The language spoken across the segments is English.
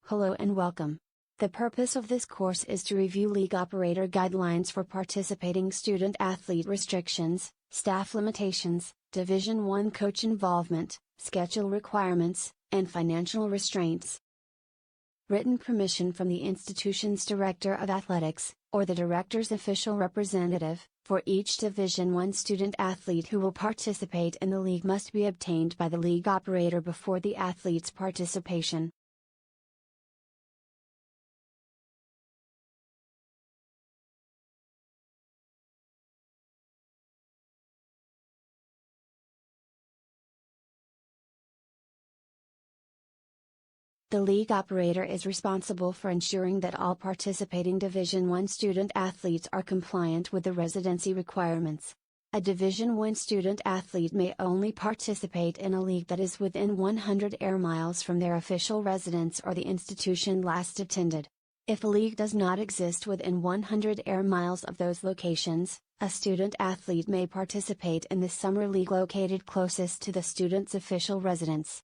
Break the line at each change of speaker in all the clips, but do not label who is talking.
Hello and welcome. The purpose of this course is to review league operator guidelines for participating student-athlete restrictions, staff limitations, Division I coach involvement, schedule requirements, and financial restraints. Written permission from the institution's Director of Athletics, or the Director's official representative, for each Division I student-athlete who will participate in the league must be obtained by the league operator before the athlete's participation. The league operator is responsible for ensuring that all participating Division I student-athletes are compliant with the residency requirements. A Division I student-athlete may only participate in a league that is within 100 air miles from their official residence or the institution last attended. If a league does not exist within 100 air miles of those locations, a student-athlete may participate in the summer league located closest to the student's official residence.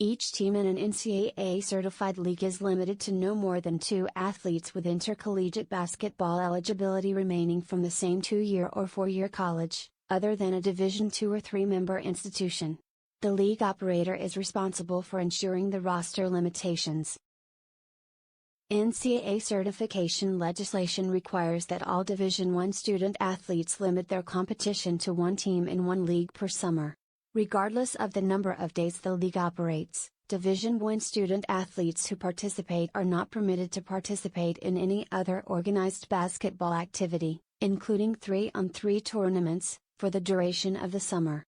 Each team in an NCAA-certified league is limited to no more than 2 athletes with intercollegiate basketball eligibility remaining from the same 2-year or 4-year college, other than a Division II or III member institution. The league operator is responsible for ensuring the roster limitations. NCAA certification legislation requires that all Division I student-athletes limit their competition to 1 team in 1 league per summer. Regardless of the number of days the league operates, Division I student-athletes who participate are not permitted to participate in any other organized basketball activity, including 3-on-3 tournaments, for the duration of the summer.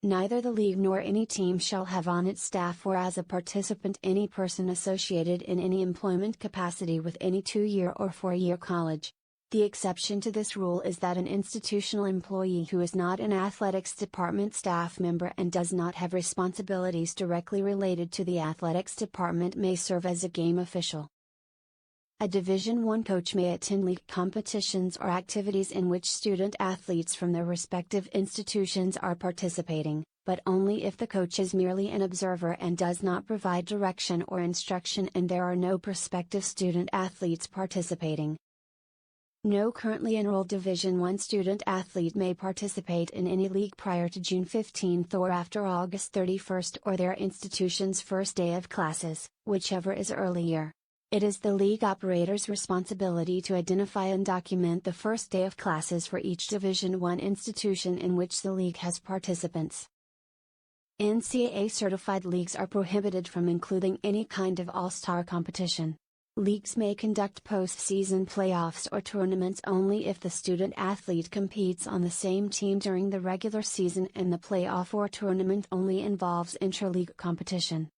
Neither the league nor any team shall have on its staff or as a participant any person associated in any employment capacity with any 2-year or 4-year college. The exception to this rule is that an institutional employee who is not an athletics department staff member and does not have responsibilities directly related to the athletics department may serve as a game official. A Division I coach may attend league competitions or activities in which student-athletes from their respective institutions are participating, but only if the coach is merely an observer and does not provide direction or instruction and there are no prospective student-athletes participating. No currently enrolled Division I student-athlete may participate in any league prior to June 15 or after August 31 or their institution's first day of classes, whichever is earlier. It is the league operator's responsibility to identify and document the first day of classes for each Division I institution in which the league has participants. NCAA-certified leagues are prohibited from including any kind of all-star competition. Leagues may conduct postseason playoffs or tournaments only if the student-athlete competes on the same team during the regular season and the playoff or tournament only involves intra-league competition.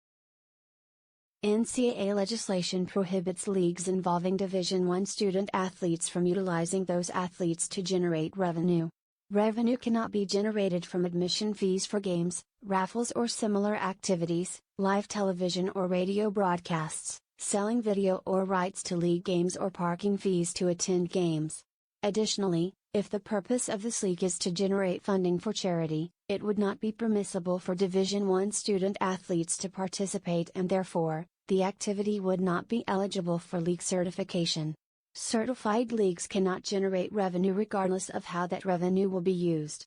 NCAA legislation prohibits leagues involving Division I student-athletes from utilizing those athletes to generate revenue. Revenue cannot be generated from admission fees for games, raffles or similar activities, live television or radio broadcasts, selling video or rights to league games or parking fees to attend games. Additionally, if the purpose of this league is to generate funding for charity, it would not be permissible for Division I student-athletes to participate and therefore, the activity would not be eligible for league certification. Certified leagues cannot generate revenue regardless of how that revenue will be used.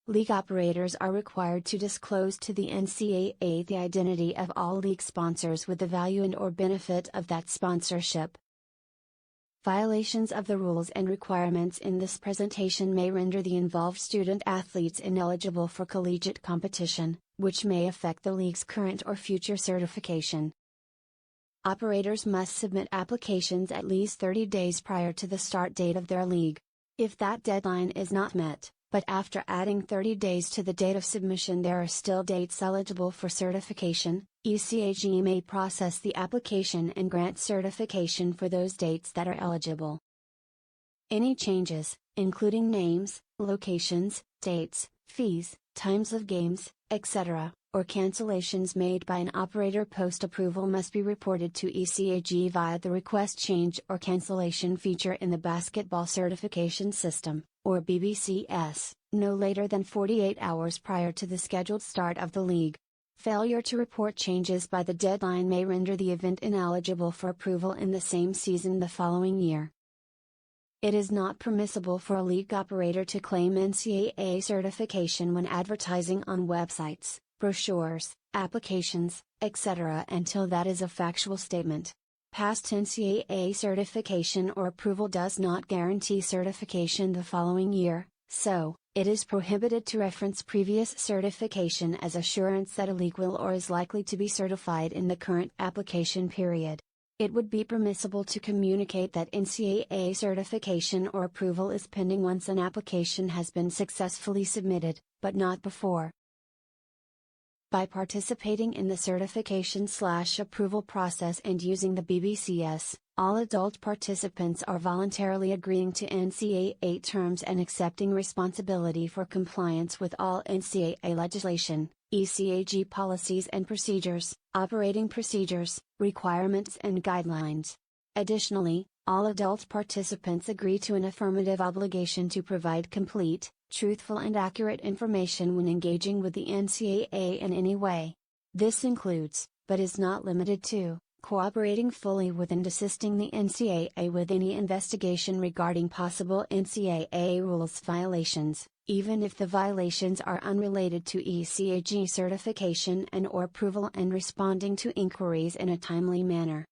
League operators are required to disclose to the NCAA the identity of all league sponsors with the value and/or benefit of that sponsorship. Violations of the rules and requirements in this presentation may render the involved student-athletes ineligible for collegiate competition, which may affect the league's current or future certification. Operators must submit applications at least 30 days prior to the start date of their league. If that deadline is not met, but after adding 30 days to the date of submission there are still dates eligible for certification, ECAG may process the application and grant certification for those dates that are eligible. Any changes, including names, locations, dates, fees, times of games, etc., or cancellations made by an operator post-approval must be reported to ECAG via the Request Change or Cancellation feature in the Basketball Certification System, or BBCS, no later than 48 hours prior to the scheduled start of the league. Failure to report changes by the deadline may render the event ineligible for approval in the same season the following year. It is not permissible for a league operator to claim NCAA certification when advertising on websites, brochures, applications, etc. until that is a factual statement. Past NCAA certification or approval does not guarantee certification the following year, so, it is prohibited to reference previous certification as assurance that a league will or is likely to be certified in the current application period. It would be permissible to communicate that NCAA certification or approval is pending once an application has been successfully submitted, but not before. By participating in the certification/approval process and using the BBCS, all adult participants are voluntarily agreeing to NCAA terms and accepting responsibility for compliance with all NCAA legislation, ECAG policies and procedures, operating procedures, requirements and guidelines. Additionally, all adult participants agree to an affirmative obligation to provide complete, truthful and accurate information when engaging with the NCAA in any way. This includes, but is not limited to, cooperating fully with and assisting the NCAA with any investigation regarding possible NCAA rules violations, even if the violations are unrelated to ECAG certification and/or approval, and responding to inquiries in a timely manner.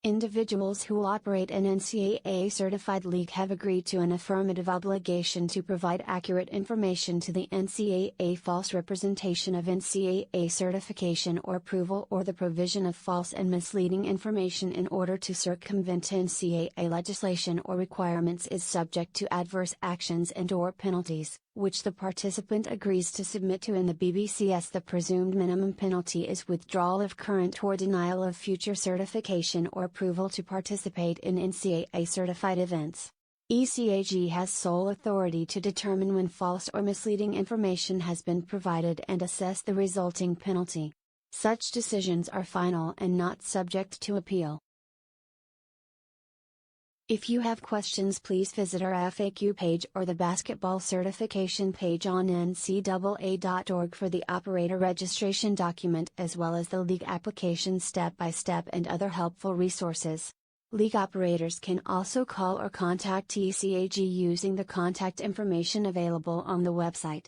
Individuals who operate an NCAA certified league have agreed to an affirmative obligation to provide accurate information to the NCAA. False representation of NCAA certification or approval or the provision of false and misleading information in order to circumvent NCAA legislation or requirements is subject to adverse actions and/or penalties, which the participant agrees to submit to in the BBCS. The presumed minimum penalty is withdrawal of current or denial of future certification or approval to participate in NCAA certified events. ECAG has sole authority to determine when false or misleading information has been provided and assess the resulting penalty. Such decisions are final and not subject to appeal. If you have questions, please visit our FAQ page or the basketball certification page on ncaa.org for the operator registration document as well as the league application step-by-step and other helpful resources. League operators can also call or contact ECAG using the contact information available on the website.